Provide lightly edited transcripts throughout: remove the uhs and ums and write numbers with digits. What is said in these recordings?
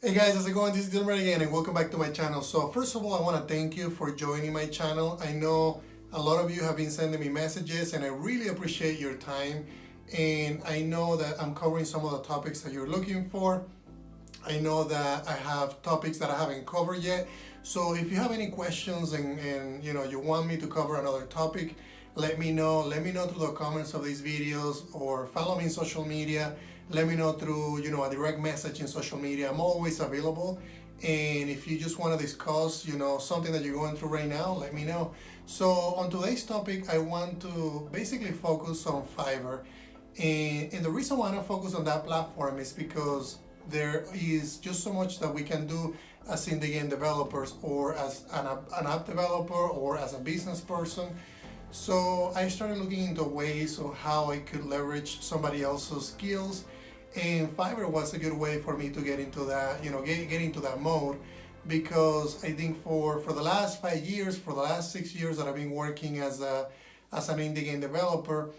Hey guys, how's it going? This is Dilmer again and welcome back to my channel. So first of all, I want to thank you for joining my channel. I know a lot of you have been sending me messages and I really appreciate your time. And I know that I'm covering some of the topics that you're looking for. I know that I have topics that I haven't covered yet. So if you have any questions and you want me to cover another topic, let me know. Let me know through the comments of these videos or follow me in social media. Let me know through a direct message in social media. I'm always available. And if you just want to discuss something that you're going through right now, let me know. So on today's topic, I want to basically focus on Fiverr. And the reason why I want to focus on that platform is because there is just so much that we can do as indie game developers or as an app developer or as a business person. So I started looking into ways of how I could leverage somebody else's skills, and Fiverr was a good way for me to get into that, get into that mode, because I think for the last 5 years, for the last 6 years that I've been working as an indie game developer,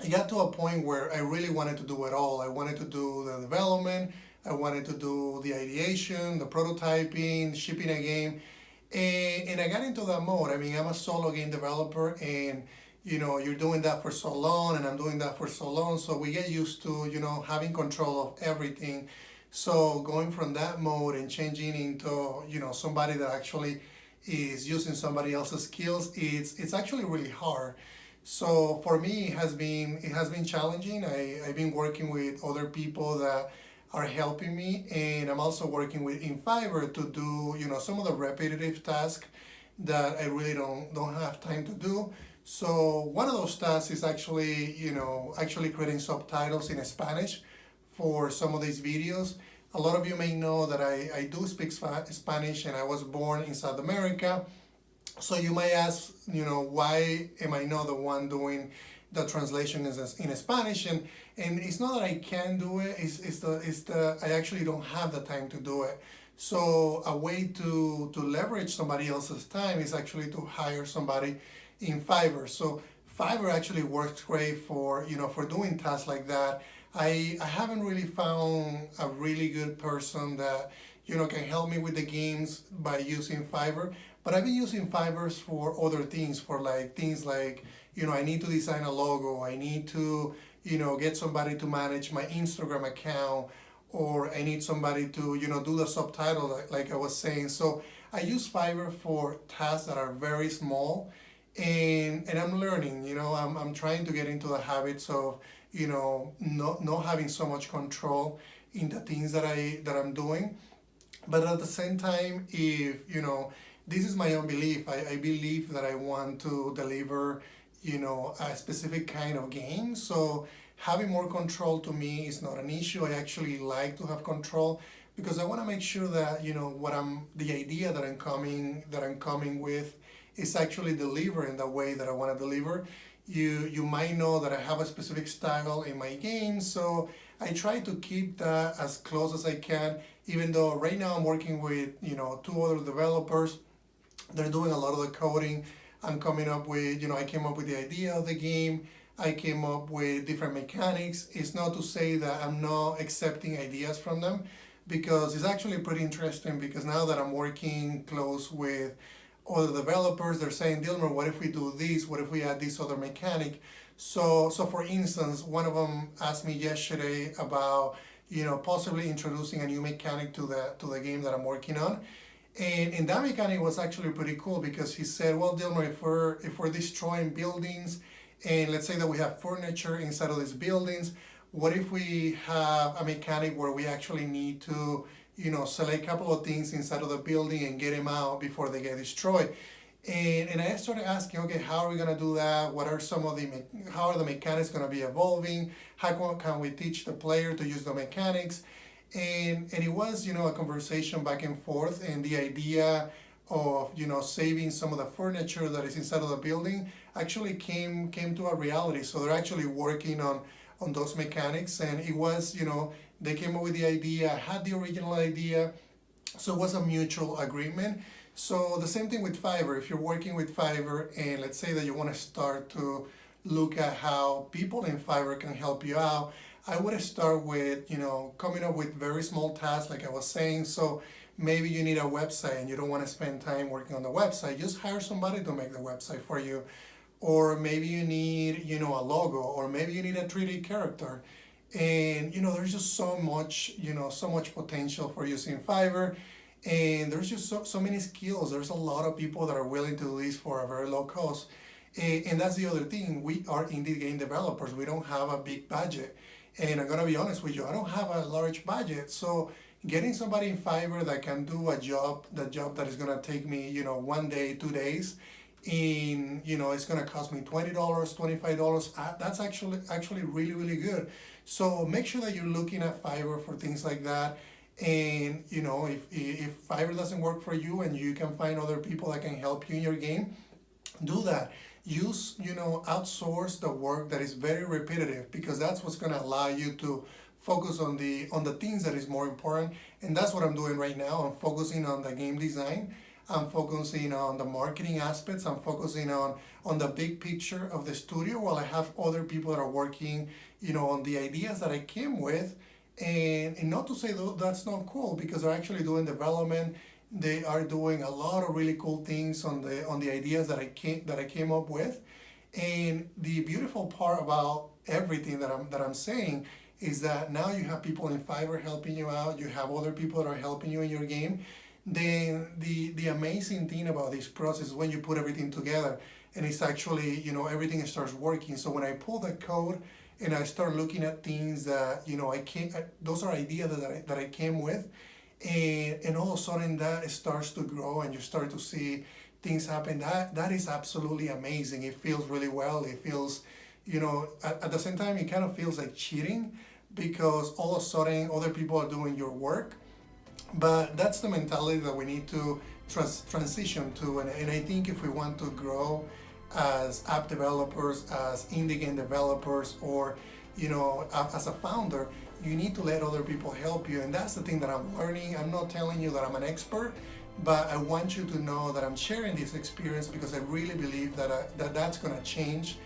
I got to a point where I really wanted to do it all. I wanted to do the development, I wanted to do the ideation, the prototyping, shipping a game, and I got into that mode. I mean, I'm a solo game developer, and you're doing that for so long, and I'm doing that for so long, so we get used to having control of everything. So going from that mode and changing into somebody that actually is using somebody else's skills, it's actually really hard. So for me, it has been challenging. I've been working with other people that are helping me, and I'm also working with in Fiverr to do some of the repetitive tasks that I really don't have time to do. So one of those tasks is actually creating subtitles in Spanish for some of these videos. A lot of you may know that I do speak Spanish, and I was born in South America. So you might ask, why am I not the one doing the translation in Spanish? And it's not that I can't do it. It's the I actually don't have the time to do it. So a way to leverage somebody else's time is actually to hire somebody in Fiverr. So Fiverr actually works great for doing tasks like that. I haven't really found a really good person that can help me with the games by using Fiverr. But I've been using Fiverr for other things, for like things like I need to design a logo, I need to get somebody to manage my Instagram account, or I need somebody to do the subtitle like I was saying. So I use Fiverr for tasks that are very small, and I'm learning. I'm trying to get into the habits of not having so much control in the things that I'm doing. But at the same time, if this is my own belief, I believe that I want to deliver a specific kind of game. So having more control to me is not an issue. I actually like to have control because I want to make sure that the idea that I'm coming with is actually delivering the way that I want to deliver. You might know that I have a specific style in my game, so I try to keep that as close as I can, even though right now I'm working with two other developers. They're doing a lot of the coding. I'm coming up with, I came up with the idea of the game. I came up with different mechanics. It's not to say that I'm not accepting ideas from them, because it's actually pretty interesting, because now that I'm working close with other developers, they're saying, Dilmer, what if we do this? What if we add this other mechanic? So for instance, one of them asked me yesterday about possibly introducing a new mechanic to the game that I'm working on. And that mechanic was actually pretty cool, because he said, well, Dilmer, if we're destroying buildings, and let's say that we have furniture inside of these buildings, what if we have a mechanic where we actually need to select a couple of things inside of the building and get them out before they get destroyed? And I started asking, okay, how are we gonna do that? What are how are the mechanics gonna be evolving? How can we teach the player to use the mechanics? And it was a conversation back and forth, and the idea of saving some of the furniture that is inside of the building actually came to a reality. So they're actually working on those mechanics, and it was they came up with the idea, I had the original idea, so it was a mutual agreement. So the same thing with Fiverr. If you're working with Fiverr, and let's say that you want to start to look at how people in Fiverr can help you out, I would start with, coming up with very small tasks, like I was saying. So maybe you need a website and you don't want to spend time working on the website. Just hire somebody to make the website for you. Or maybe you need, a logo, or maybe you need a 3D character. And, there's just so much, so much potential for using Fiverr. And there's just so many skills. There's a lot of people that are willing to do this for a very low cost. And that's the other thing. We are indie game developers. We don't have a big budget. And I'm gonna be honest with you, I don't have a large budget. So getting somebody in Fiverr that can do the job that is gonna take me, 1 day, 2 days, and it's gonna cost me $20, $25. That's actually really, really good. So make sure that you're looking at Fiverr for things like that. And if Fiverr doesn't work for you and you can find other people that can help you in your game, do that. Use, outsource the work that is very repetitive, because that's what's going to allow you to focus on the things that is more important. And that's what I'm doing right now. I'm focusing on the game design. I'm focusing on the marketing aspects. I'm focusing on the big picture of the studio, while I have other people that are working, on the ideas that I came with. And not to say that's not cool, because they're actually doing development. They are doing a lot of really cool things on the ideas that I came up with. And the beautiful part about everything that I'm saying is that now you have people in Fiverr helping you out. You have other people that are helping you in your game. Then the amazing thing about this process is when you put everything together, and it's actually, everything starts working. So when I pull the code and I start looking at things that, those are ideas that I came with. And all of a sudden that starts to grow and you start to see things happen. That is absolutely amazing. It feels really well. It feels, at the same time, it kind of feels like cheating, because all of a sudden other people are doing your work. But that's the mentality that we need to transition to. And I think if we want to grow as app developers, as indie game developers, or as a founder, you need to let other people help you. And that's the thing that I'm learning. I'm not telling you that I'm an expert, but I want you to know that I'm sharing this experience, because I really believe that that's going to change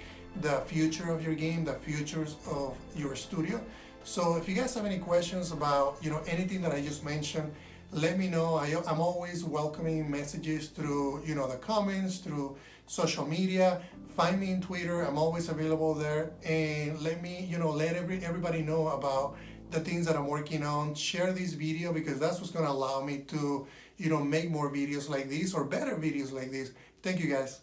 the future of your game, the futures of your studio. So if you guys have any questions about anything that I just mentioned, let me know. I'm always welcoming messages through the comments, through social media. Find me in Twitter. I'm always available there. And let me let everybody know about the things that I'm working on. Share this video, because that's what's going to allow me to make more videos like this, or better videos like this. Thank you guys.